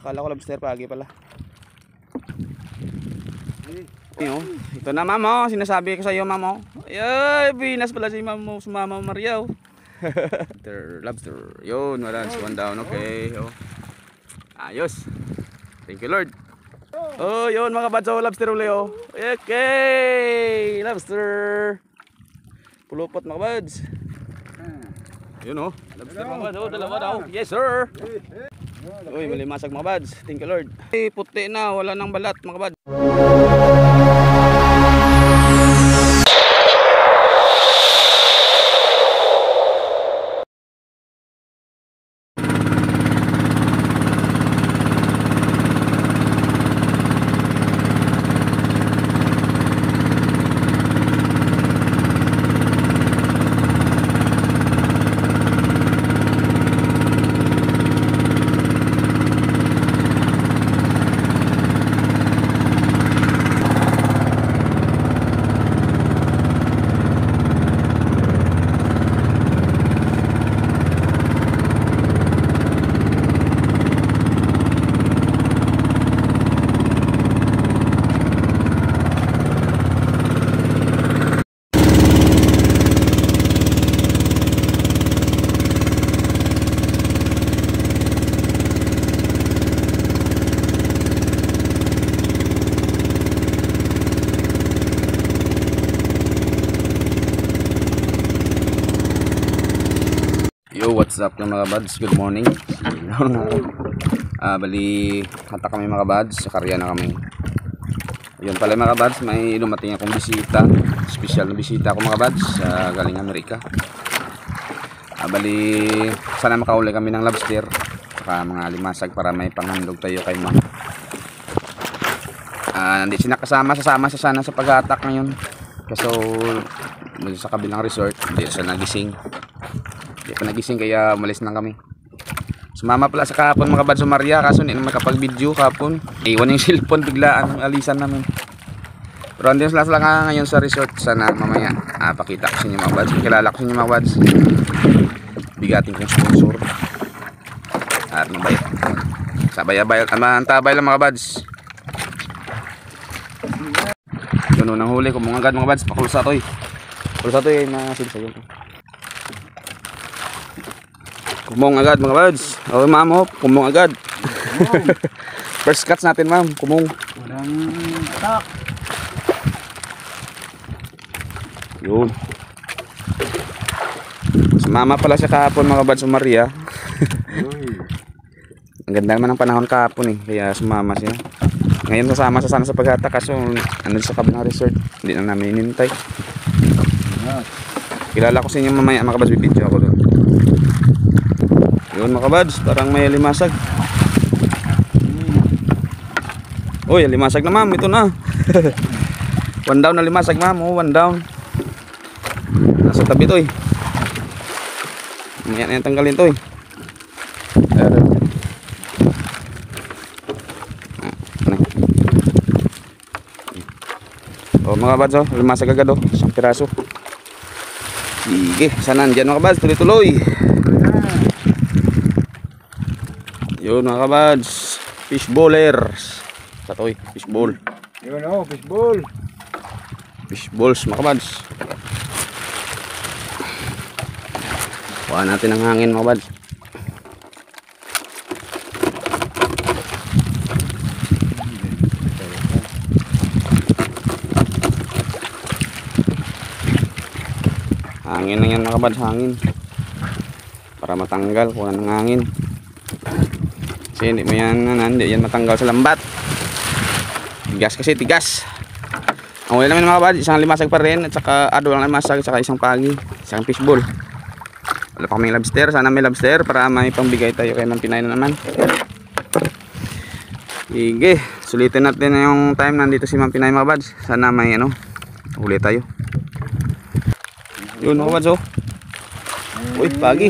Akala ko lobster, pagi pala. Ito na ma'am oh, sinasabi ko sa iyo ma'am oh. Ay, binas pala si ma'am oh, sumama Maria oh. Lobster. Yun, wala, one down, okay. Oh. Ayos. Thank you Lord. Oh, yun mga kabads, oh, lobster uli oh. Okay, lobster. Pulupot mga kabads. Yun oh, lobster mga kabads, oh, dalawa daw. Yes sir. Uy, malimasag mga kabads. Thank you Lord. Ay, puti na, wala nang balat mga kabads. Yo, what's up mga buds? Good morning. Bali, hata kami mga buds, sa karya na kami. Yun pala mga buds, may dumating akong bisita. Special na bisita ako mga buds, galing Amerika. Bali, sana makauli kami ng lobster saka mga limasag para may panghandog tayo kay ma'am. Hindi siya nakasama, sasama siya sana sa pag-attack ngayon. Kaso sa kabilang resort, hindi siya nagising. Hindi pa nagising kaya umalis na kami. Sumama pala sa kahapon mga kabads sa Maria, kaso hindi na makapag-video kahapon. Iwan yung cellphone biglaan, alisan namin. Pero andun sila ngayon sa resort. Sana mamaya pakita ko sa inyo mga kabads. Kilala ko sa inyo mga kabads. Bigatin kong sponsor. At mabayad. Sabay-abay, antabay lang mga kabads. Yun nang huli ko mga kabads, pakulsa to eh. Pakulsa to eh, masinsa yun. Kumong agad mga buds. Oh ma'am, kumong agad. First catch natin ma'am, kumong. Walang atak. Yun. Sumama pala siya kahapon mga buds sa Maria. Ang ganda naman ng panahon kahapon eh, kaya sumama siya. Ngayon kasama siya sana sa pag-attack kaso ano sa kabilang resort. Hindi na namin inintay. Kilala ko sa inyo mamaya mga buds, bibidyo ako doon. Yun mga kabads, parang may limasag. Uy, limasag na ma'am, ito na. One down na limasag ma'am, one down. Nasa tabi to eh. Mamaya na yung tanggalin to eh. Mga kabads, limasag agad oh, isang piraso. Sige, sana nandyan mga kabads, tuloy-tuloy. Yun mga kabads, fish bowlers. Satoy, fish bowl. Yun o, fish bowl. Fish balls mga kabads. Kuha natin ang hangin mga kabads. Hangin na yan mga kabads, hangin. Para matanggal, kuha ng hangin. Kasi hindi mo yan, hindi yan matanggal sa lambat. Tigas kasi, tigas. Ang huli namin mga kabads, isang limasag pa rin. At saka lang limasag, at saka isang pagi. Isang fishbowl. Wala pa kaming lobster, sana may lobster para may pangbigay tayo kay Ma'am Pinay na naman. Sige, sulitin natin yung time nandito si Ma'am Pinay mga kabads. Sana may huli tayo. Yun mga kabads oh. Uy, pagi.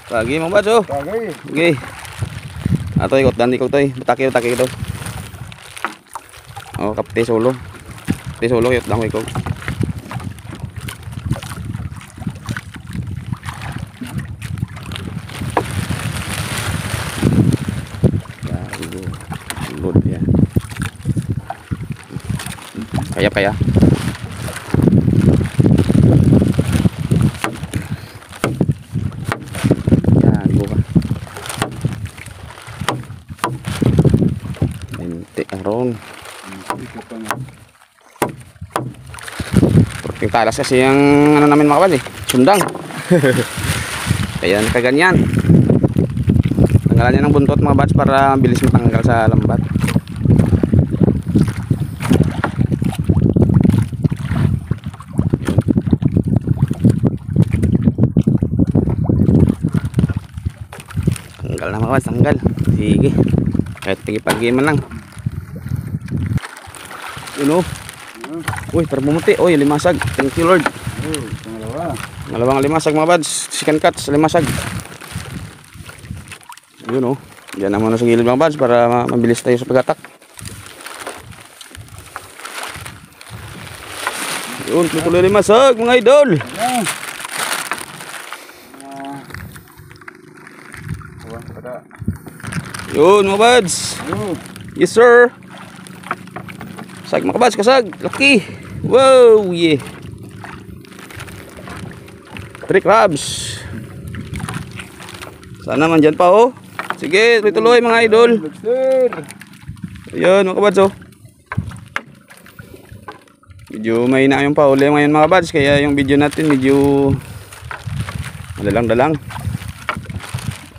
Pagi mga kabads oh. Pagi. Okay. Ato ikot dan ikot toy. Bataki ito. Oh, kapte solo. Kapte solo ikot lang ikot. Kaya. Yan, buka. Hindi, aron. Yung talas kasi yung ano namin mga kabal eh. Sundang. Kaya nakaganyan. Tanggalan niya ng buntot mga bats para bilis matanggal sa lambat. Tanggal na mga bats, tanggal. Sige. Kahit tigipag-game lang. Yun o. Uy, pero bumuti. Uy, limasag. Thank you Lord. Pangalawa. Malawang limasag mga bads. Chicken cuts, limasag. Yun o. Diyan na muna sa gilid mga bads para mabilis tayo sa pag-attack. Yun, tutuloy limasag mga idol. Ayan. Pada. Yun mga bads. Yes sir. Sag mga bads, kasag. Laki. Wow, yeah. 3 crabs. Sana man dyan pa oh. Sige, tuloy mga idol. Lobster. Ayan mga kabads oh. Medyo may na yung pauli ngayon mga kabads. Kaya yung video natin medyo madalang-dalang.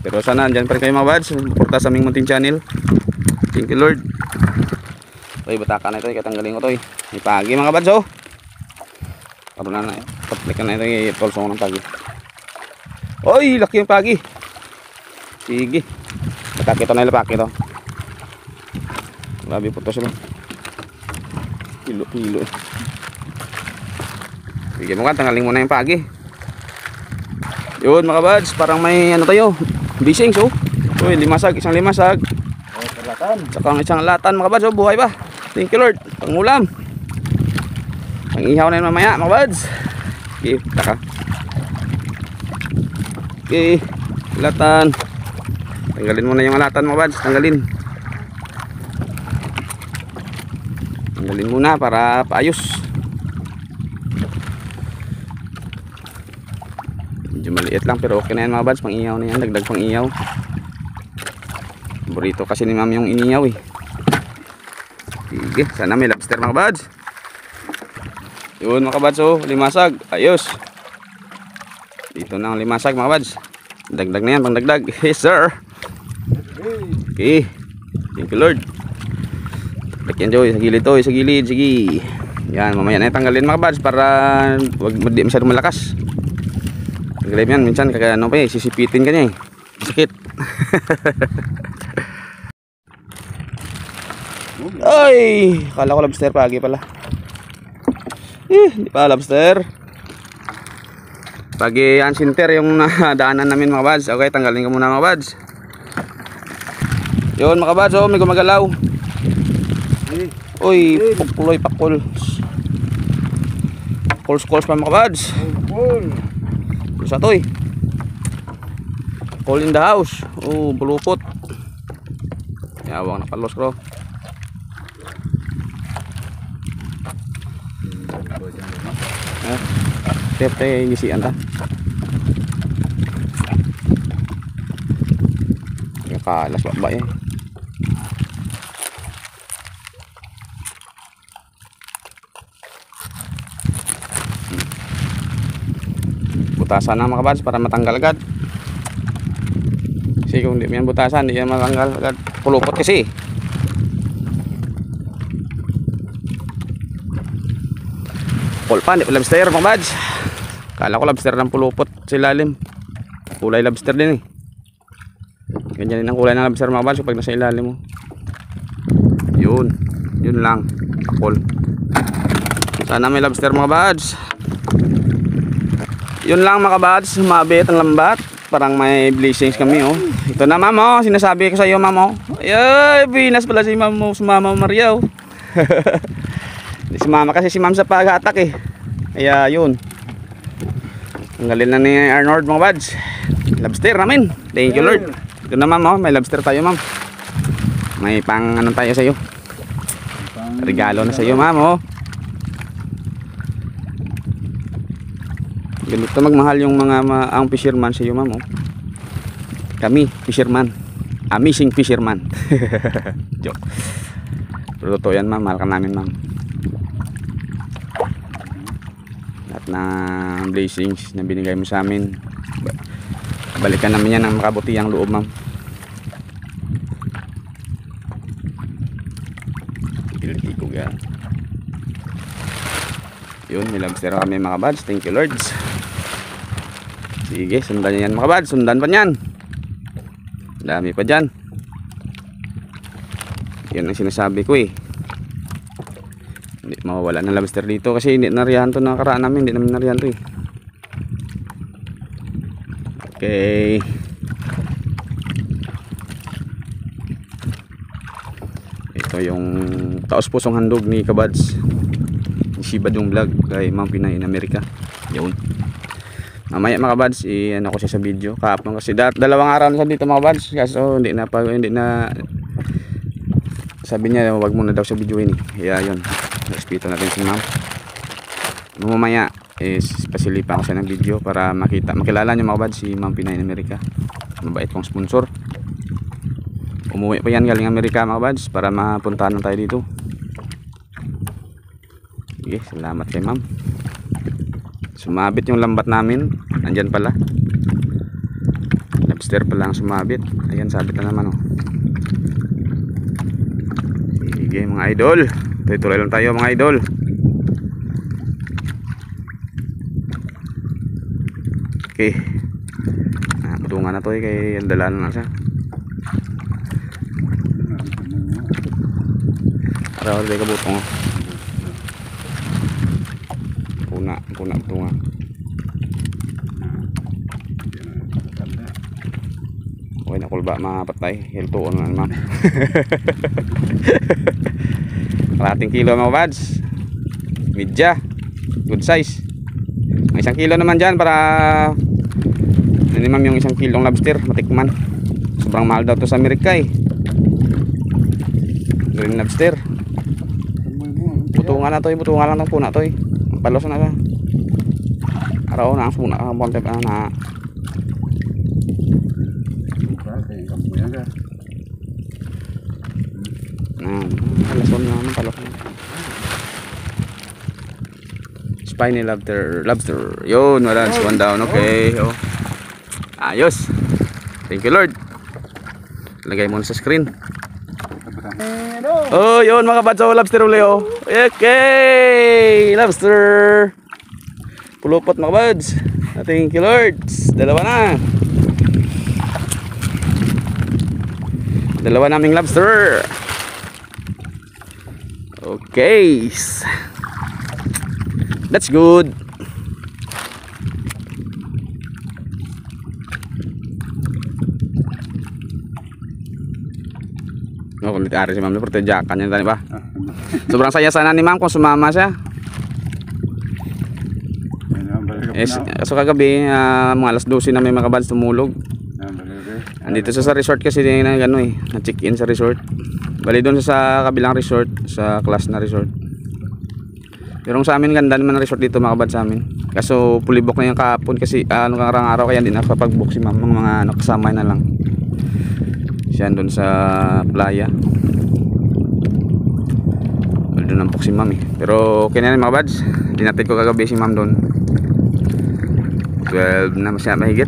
Pero sana andyan pa rin kayo mga kabads. Suporta sa aming munting channel. Thank you Lord. Ito batakan na ito. Katanggalin ko ito eh. May pagi mga kabads oh. Karoon na paplikan na ito. I-pulso ko ng pagi. Oy, laki yung pagi. Sige. Nakakita na ilapak ito. Grabe po ito sila. Kilo. Sige mo ka, tanggalin mo na yung pagi. Yun mga bads, parang may ano tayo. Bisings oh. Uy, limasag, isang limasag. Latan. Saka ang isang latan mga bads oh, buhay pa. Thank you Lord. Pangulam. Pangihaw na yun mamaya mga bads. Okay, taka. Okay, latan. Tanggalin muna yung latan mga bads, tanggalin muna para paayos. Medyo maliit lang pero okay na yan mga bads, pang iyaw na yan, dagdag pang iyaw. Burrito kasi ni ma'am yung iniyaw eh. Sige, sana may lobster mga bads. Yun mga bads oh, limasag, ayos. Dito na ang limasag mga bads. Dagdag na yan, pang dagdag. Yes sir. Okay. Thank you Lord. Lagyan Joy, sa gilid to, sa gilid, sige. Yan, mamaya na tanggalin mga bads para wag di masyadong malakas. Tanggalin yan, minsan kaya ano pa eh, sisipitin ka niya eh. Sakit. Ay, kala ko lobster pagi pala. Hindi pa lobster. Pagi ang sinter yung nadaanan namin mga bads. Okay, tanggalin ko muna mga bads. Yun mga bads, oh, may gumagalaw. Uy, pakul. Calls pa mga bads. Sa to eh. Call in the house. Oh, bulupot. Yawang nakalos bro. Tete ngisian ta. Yung kalas ba eh. Butasan na mga kabads para matanggal agad. Kasi kung hindi mo yan butasan, hindi yan matanggal agad. Pulupot kasi. Pulpan, di pa lobster mga kabads. Kala ko lobster ng pulupot sa ilalim. Kulay lobster din eh. Ganyan din ang kulay ng lobster mga kabads pag nasa ilalim mo. Yun lang. Pakul. Sana may lobster mga kabads. Yun lang mga kabads, mabit ang lambat. Parang may blessings kami oh. Ito na ma'am oh, sinasabi ko sa iyo ma'am oh. Ay, binas pala si ma'am mo, si Mama Maria oh. Si mama kasi si ma'am sa pag-attack eh. Kaya yun. Ang galing na ni Arnold mga bads. Lobster namin. Thank you Lord. Ito na ma'am oh, may lobster tayo ma'am. May pang ano tayo sa iyo. Regalo na sa iyo ma'am oh. Ganito magmahal yung mga ang fisherman sa iyo, ma'am. Oh. Kami, fisherman. Amazing fisherman. Joke. Pero totoo yan, ma'am. Mahal ka namin, ma'am. Lahat ng blessings na binigay mo sa amin, balikan namin yan ng makabutihang loob, ma'am. Piliti ko yan. Yun, may lobster kami mga kabads. Thank you, Lords. Sige, sundan nyo yan mga kabads. Sundan pa nyan. Dami pa dyan. Yan ang sinasabi ko eh. Hindi mawawala ng lobster dito kasi hindi nariyahan to nakaraan namin. Hindi namin nariyahan to eh. Okay. Ito yung taos pusong handog ni Kabads. Sibad yung vlog kay Ma'am Pinay in America. Yun. Mamaya mga Kabads, ano ko siya sa video. Kahapon kasi dalawang araw na siya dito mga Kabads. Kaso hindi na sabi niya wag muna daw sa videoin eh. Kaya yun. Respeto natin si Ma'am. Mamaya pasilipan ko siya ng video para makilala niyo mga Kabads si Ma'am Pinay in America. Mabait kong sponsor. Umuwi pa yan galing Amerika mga Kabads para mapuntahan na tayo dito. Sige, salamat kay Ma'am. Sumabit yung lambat namin. Andyan pala. Lobster pala ang sumabit. Ayan, sabit na naman oh. Sige mga idol. Tuloy lang tayo mga idol. Okay. Putungan na to eh. Kaya dalaan na siya. Araw ulit kabutong oh. Puna tunga. Okay na kulba mapatay. Hiltoon na naman. Kalating kilo mga Kabads. Midya. Good size. May 1 kilo naman dyan para minimum yung 1 kilong lobster matikman. Sobrang mahal daw to sa Amerika eh. Green lobster. Butungan na to eh. Butungan lang ng puna to eh. Palos na siya. Araw na ang puna. Ang bonte pa na. Palason na naman. Palos na. Spiny lobster. Yun. Wala. 1 down. Okay. Oh. Ayos. Thank you Lord. Lagay mo na sa screen. Oh, yun mga Kabads, lobster uli oh. Okay, lobster. Pulupot mga Kabads. Thank you Lord. Dalawa na. Dalawa naming lobster. Okay. That's good. Oh, kulit ari si Ma'am, pertejakan niya tadi ba? Sobrang saya sana ni Ma'am kung sumama siya. So kagabi, mga alas 12 na may mga Kabads tumulog. Andito siya sa resort kasi na gano eh, na-check-in sa resort. Bali doon sa kabilang resort, sa class na resort. Pero sa amin ganda naman ang resort dito mga Kabads sa amin. Kaso pulibok na yung kahapon kasi karang araw kaya hindi nakapag-book si Ma'am, mga kasama na lang. Siya doon sa playa. Wala doon nampok si Ma'am eh. Pero okay na rin mga Kabads. Dinatid ko kagabi si Ma'am doon. 12 na masya mahigit.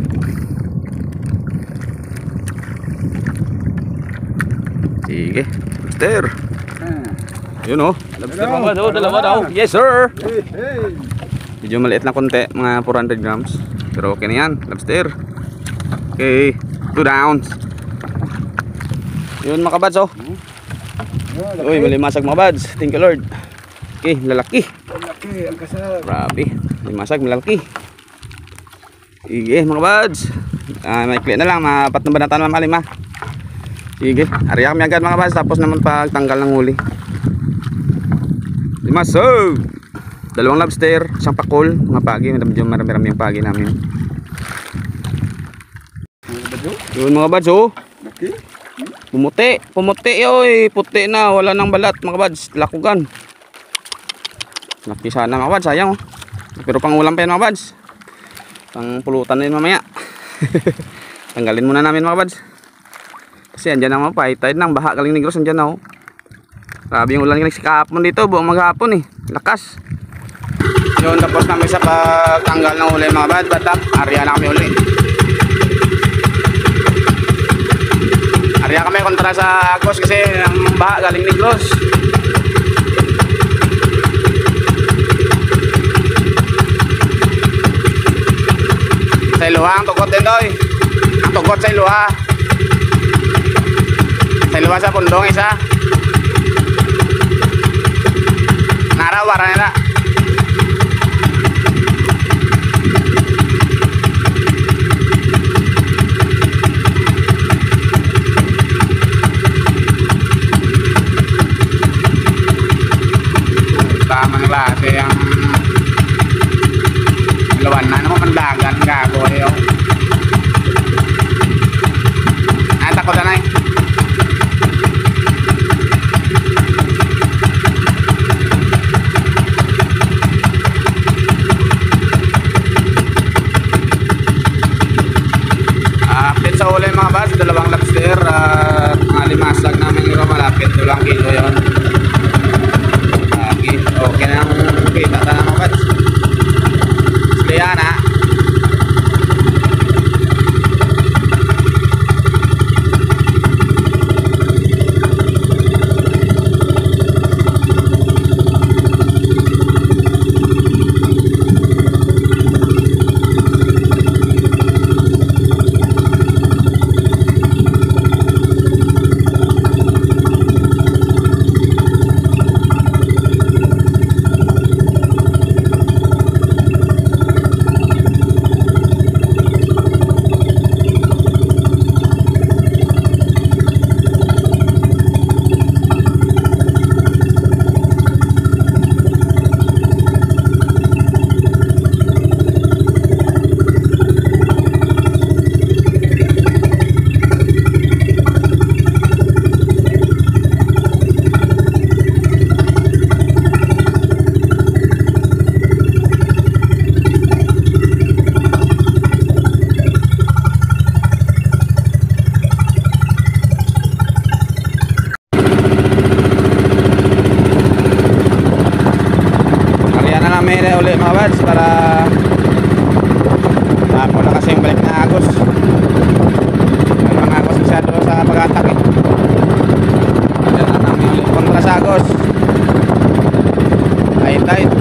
Sige. Lobster. Yun oh. Lobster mga Kabads. Oh, dalawa daw. Yes sir. Medyo maliit na konti. Mga 400 grams. Pero okay na yan. Lobster. Okay. 2 downs. Yun mga Kabads oh. Uy, malimasag mga Kabads. Thank you Lord. Okay, lalaki. Lalaki ang kasal. Grabe. Malimasag, malaki. Sige mga Kabads. May clear na lang. Mapat na banatan naman malim ha. Sige. Ariya kami agad mga Kabads. Tapos naman pagtanggal ng huli. Limasag. 2 lobster. 1 pakol. Mga pagi. Medyo marami-rami yung pagi namin. Yun mga Kabads oh. Okay. Pumuti yoy, puti na, wala nang balat mga Kabads, lakugan. Laki sana mga Kabads, sayang oh. Pero pang ulam pa yan mga Kabads. Pang pulutan din mamaya. Tanggalin muna namin mga kabads. Kasi andyan ang mga high tide ng baha Galing Negros. Andyan na oh. Grabe yung ulan kahapon dito. Buong maghapon eh. Lakas. Yun, tapos namin sa pagtanggal ng huli mga kabads. Batap, area na kami uli. Area kami kontra sa Agos kasi ang baha Galing Negros. Sa Iluha, ang tugot din doy. Ang tugot sa Iluha. Sa Iluha sa Pundong isa. Narawara nila. Tamang klase ang lawan na naman mandagan gago ayo. Ay takot na eh. Update sa huli mga bas, dalawang lobster at mga limasag namin nito malapit 2 kilo yun. Okay na ang kita na mga bas. Kaya na uli mga bads para tapo na kasi yung balik na Agos. May mga Agos masyado sa pag-atak eh. Diyan na namin ulit kontra sa Agos. High tide.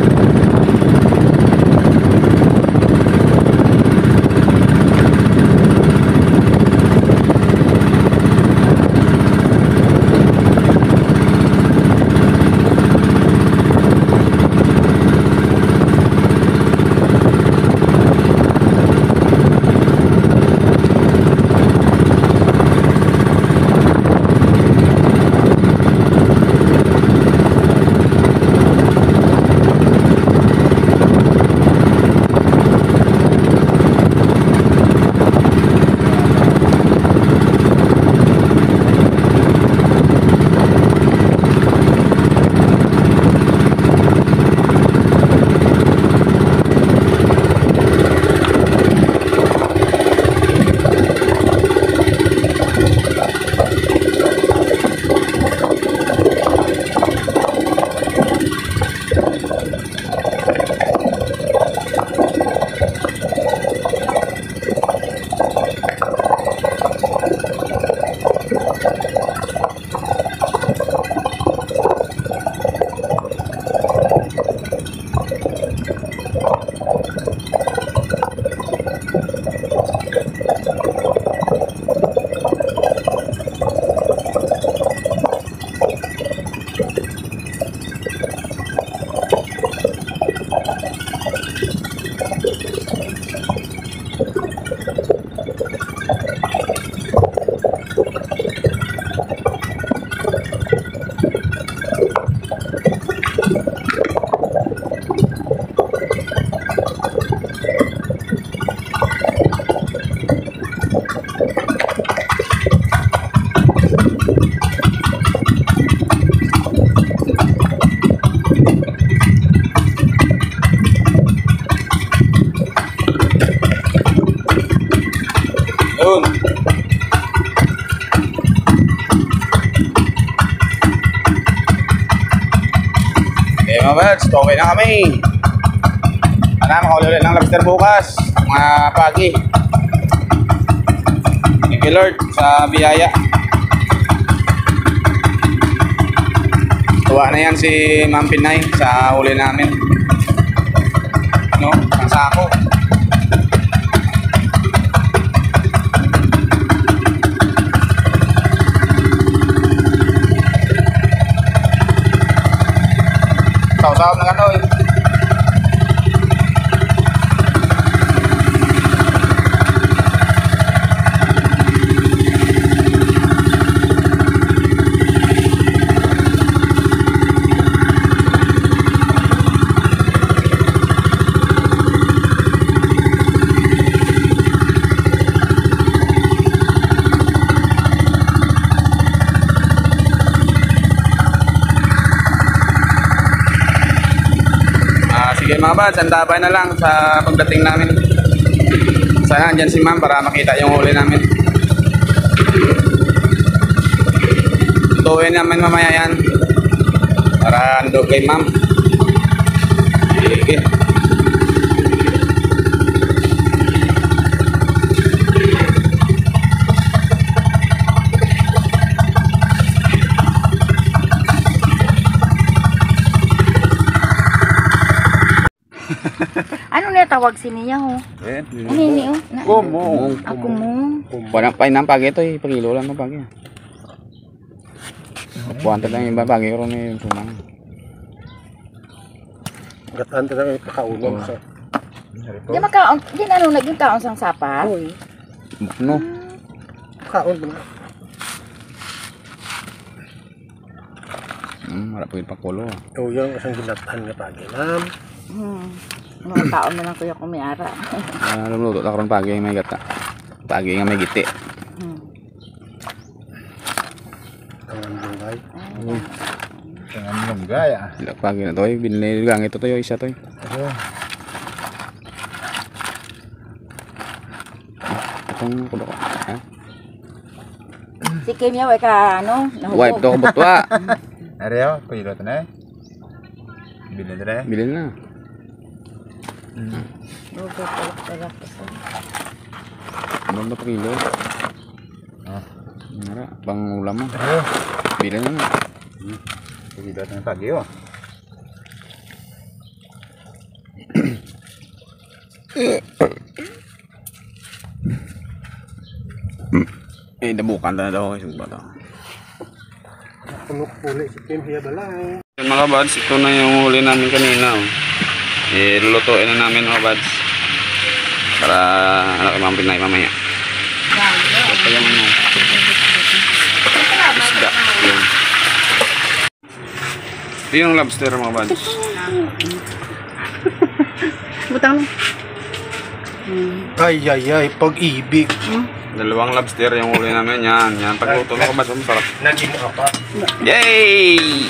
mga bads, okay na kami. Sana makaulit ng lobster bukas, mga pagi. Thank you Lord sa biyaya. Tuwa na yan si Ma'am Pinay sa huli namin. No, ang sako. Saw-saw na gano'n eh. Sige mga bads, andabay na lang sa pagdating namin. Sana andyan si ma'am para makita yung huli namin. Tutuin namin mamaya yan para andog kay ma'am. Sige. Ano na tawag siniya ho? Ini oh. Kumong. Ako mo. Walang pain ng pagi ito eh. Pagilo lang ng pagi. Puwanta lang yung pagi ko rin yung sumang. Gatan talaga yung pakaunom sa... Di makaon, di na nung naging kaon sang sapa. Uy. No. Pakaon ba? Wala po yung pakulo. Ito yung isang ginatan nga pagi, ma'am. Mga kaon na lang kuya kung may ara. Luluto na karon pagi may gata. Pagi nga may giti. Tangan bunggay. Tangan lunggay ah. Sila pagi na to eh. Binili lang ito to yung isa to eh. Itong kulo ko. Ha? Si Kim yaw ay ka ano, Wipe to ko butwa. Ariyo, pilot na eh. Bilhin na eh. Bilhin na. Ano ba kilo? Nara, pang ulam mo. Bilhin na. Pilot na pagi oh. Eh, dabukan na daw isang bata. Punok uli si Kim hiya balay. Mga bads, ito na yung huli namin kanina. Oh. Eh, lulutuin na namin mga bads. Para anak kay Ma'am Pinay mamaya. Ito yung ano. Isda. Yun. Ito yung lobster mga bads. Butang. Ay, pag-ibig. Dalawang lobster yung huli namin. Yan. Pagluto mga bads, masarap. Naging apat. Yay!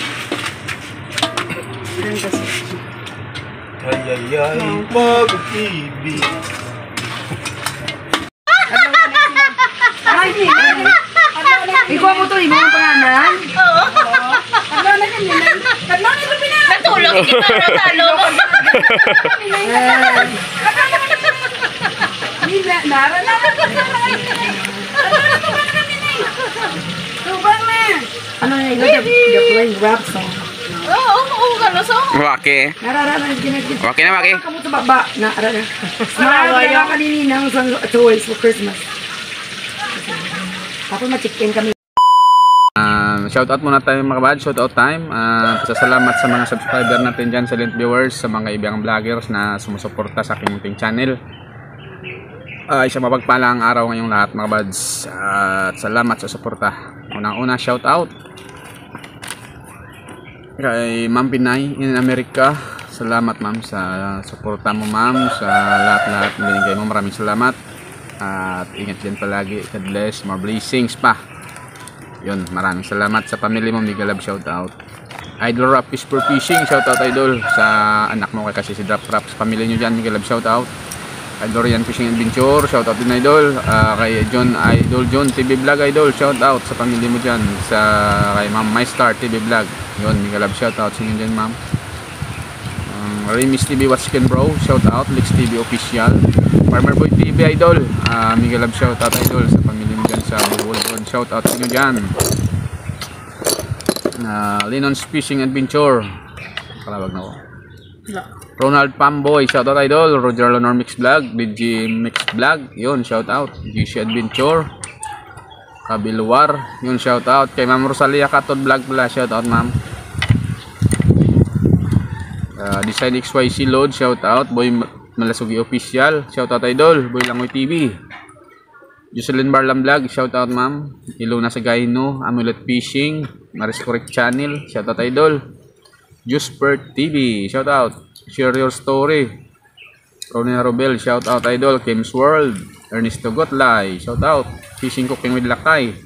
Ay, pag-ibig. Ikaw mo to, imo ang pangalan? Oo. Ano na yan? Natulog si Mara talo. Nara na. Subang na. Ano na yun? The playing rap song. Oo, gano'n song. Wake. Nararanan ginagin. Wake na, wake. Kamu sa baba. Nararanan. Smile na kanini ng choice for Christmas. Tapos ma-check-in kami. Shoutout muna tayo mga kabad, shoutout time. Pasasalamat sa mga subscriber natin dyan, silent viewers, sa mga ibang vloggers na sumusuporta sa aking munting channel. Isang mapagpalang araw ngayong lahat mga kabads. At salamat sa suporta. Unang-una shoutout kay Ma'am Pinay in America. Salamat ma'am sa suporta mo ma'am, sa lahat-lahat binigay mo. Maraming salamat. At ingat dyan palagi. God bless, more blessings pa. Yun, maraming salamat sa pamilya mo. Mega love shoutout. Idol Rap Fish for Fishing, shoutout idol. Sa anak mo kay kasi si Drop Rap, sa pamilya nyo dyan, mega love shoutout. Idol Rian Fishing Adventure, shoutout din idol. Kay John TV Vlog idol, shoutout sa pamilya mo dyan. Sa kay Ma'am My Star TV Vlog, yun, mega love shoutout sa inyo dyan ma'am. Remis TV Watchkin Bro, shout out. Lex TV Official, Farmer Boy TV Idol, Miguel Lab, shout out Idol sa pamilya mo dyan sa Bohol. Shout out sa inyo dyan. Linon's Fishing Adventure, kalawag na ko. Ronald Pamboy, shout out Idol. Roger Lenor Mix Vlog, DJ Mix Vlog, yun, shout out. GC Adventure, Kabiluwar, yun, shout out. Kay Ma'am Rosalia Katod Vlog pala, shout out ma'am. Design XYC Load, shout out. Boy Malasugi Official, shout out Idol. Boy Langoy TV, Jocelyn Barlam Vlog, shout out ma'am. Ilona sa Gaino, Amulet Fishing, Maris Correct Channel, shout out Idol. Juspert TV, shout out. Share Your Story, Ronnie Robel, shout out Idol. Kim's World, Ernesto Gotlay, shout out. Fishing Cooking with Lakay,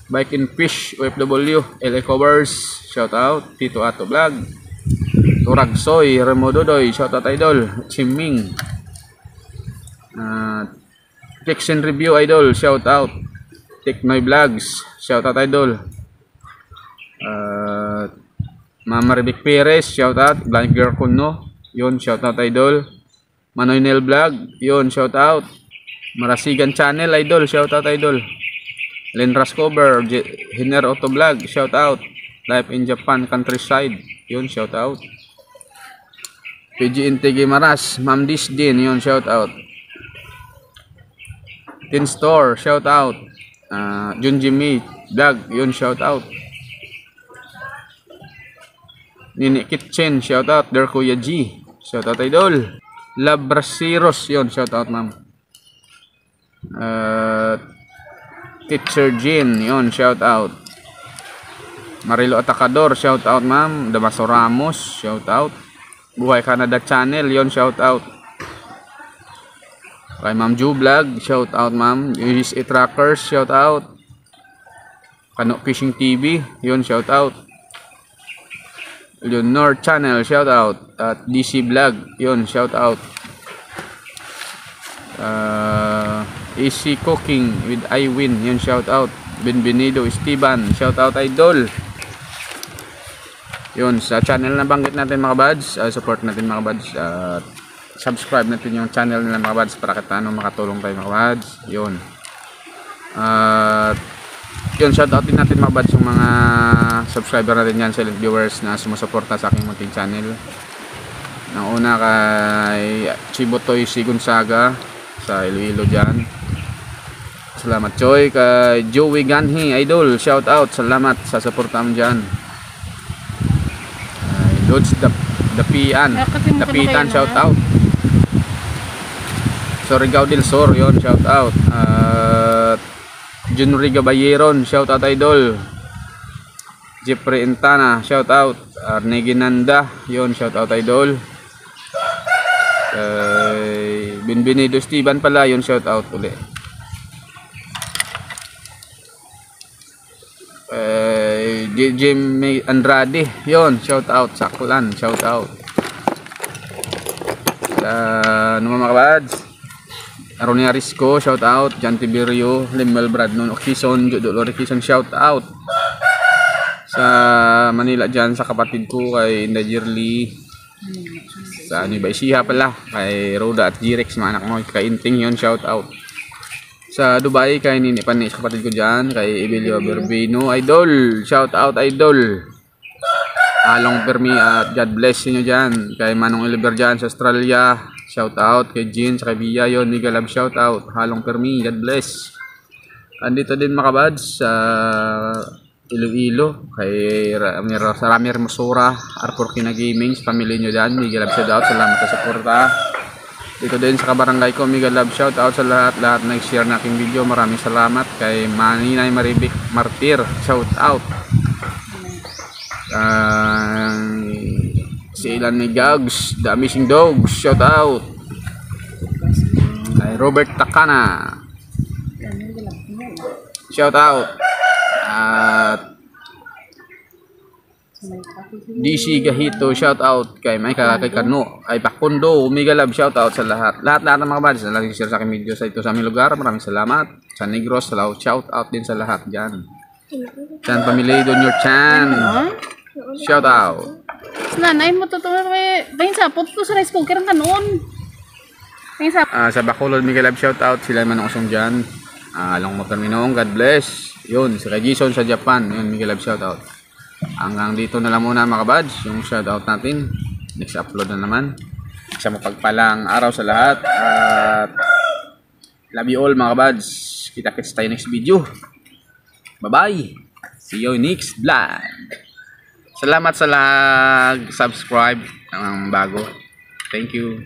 Bike and Fish OFW, LA Covers, shout out. Tito Ato Vlog, Turagsoy, Remododoy, shout out Idol. Chiming, Fix and Review Idol, shout out. Teknoy Vlogs, shout out Idol. Mama Rebek Perez, shout out. Blind Girl Kuno, yun, shout out Idol. Manoy Nel Vlog, yun, shout out. Marasigan Channel Idol, shout out Idol. Len Rascover, Hiner Auto Vlog, shout out. Life in Japan Countryside, yun, shout out. PG Intege Maras, Ma'am Disdin, yun, shout out. Tin Store, shout out. Jun Jimmy Vlog, yun, shout out. Nini Kitchen, shout out. Der Kuya G, shout out Idol. Labrasiros, yun, shout out ma'am. Teacher Jean, yun, shout out. Marilo Atacador, shout out ma'am. Damaso Ramos, shout out. Buhay Canada Channel, yun, shout out. Kay Ma'am Ju Vlog, shout out ma'am. USA Trackers, shout out. Kano Fishing TV, yun, shout out. Leonor Channel, shout out. At DC Vlog, yun, shout out. Easy Cooking with iWin, yun, shout out. Benvenido Esteban, shout out Idol. Yun, sa channel na banggit natin mga buds, support natin mga buds. Subscribe natin yung channel nila mga buds para kita makatulong tayo mga buds. Yun. Yun, shoutout din natin mga buds yung mga subscriber natin yan, silent viewers na sumusuporta sa aking munting channel. Nauna kay Chibotoy Si Gonzaga sa Iloilo dyan. Salamat Choy. Kay Joey Ganhi Idol, shoutout, salamat sa suporta mo dyan. Lods Dapian, shoutout. Surigao del Sur, yun, shoutout. Junri Gabayeron, shout out Idol. Jeffrey Intana, shout out. Arnegi Nanda, yun, shout out Idol. Benvenido Esteban pala, yun, shout out uli. Jim Andrade, yun, shout out. Saklan, shout out. Ano mga kabads? Aronia Risco, shout out. Jan Tiberio, Limel Bradnon Okison, Jodolore Kison, shout out. Sa Manila dyan, sa kapatid ko kay Indajerly. Sa Nueva Ecija pala, kay Roda at Jirex, mga anak mo, kay Inting, yun, shout out. Sa Dubai, kay Nini Panis, kapatid ko dyan, kay Evelio Berbino, Idol, shout out Idol. Along Permi at God bless nyo dyan. Kay Manong Oliver dyan sa Australia, shout out. Kay Jean sa Bia, yun, Miguel Lab, shout out. Halong Permi, God bless. Andito din mga kabads sa Iloilo, kay Rami Hermosura, Arthur Kina Gaming, sa pamilya nyo dyan, Miguel Lab, shout out, salamat sa suporta. Dito din sa kabarangay ko, Miguel Lab, shout out sa lahat na nag-share na aking video, maraming salamat. Kay Maninay Maribik Martir, shout out. Si Ilan May Gags, The Amazing Dogs, shout out. Kay Robert Takana, shout out. At DC Gahito, shout out. Kay May Kakay Kano, ay Pakundo, Miguel Lab, shout out sa lahat ng mga bads na nag-share sa aking video sa ito sa aming lugar. Maraming salamat. Sa Negros, shout out din sa lahat dyan. Chan Pamilya Don Your Chan, shout out. Nanay mo to bayin sapot ko sa rice cooker ang kanon. Bayin sapot. Sa Bacolod, Miguel Love shoutout. Sila man ang usong dyan. Along motor minong, God bless. Yun, si Regison sa Japan. Yun, Miguel Love shoutout. Hanggang dito na lang muna mga kabads, yung shoutout natin. Next upload na naman. Sa mapagpalang araw sa lahat. At love you all mga kabads. Kita-kits tayo next video. Bye-bye. See you next vlog. Salamat sa subscribe ng bago. Thank you.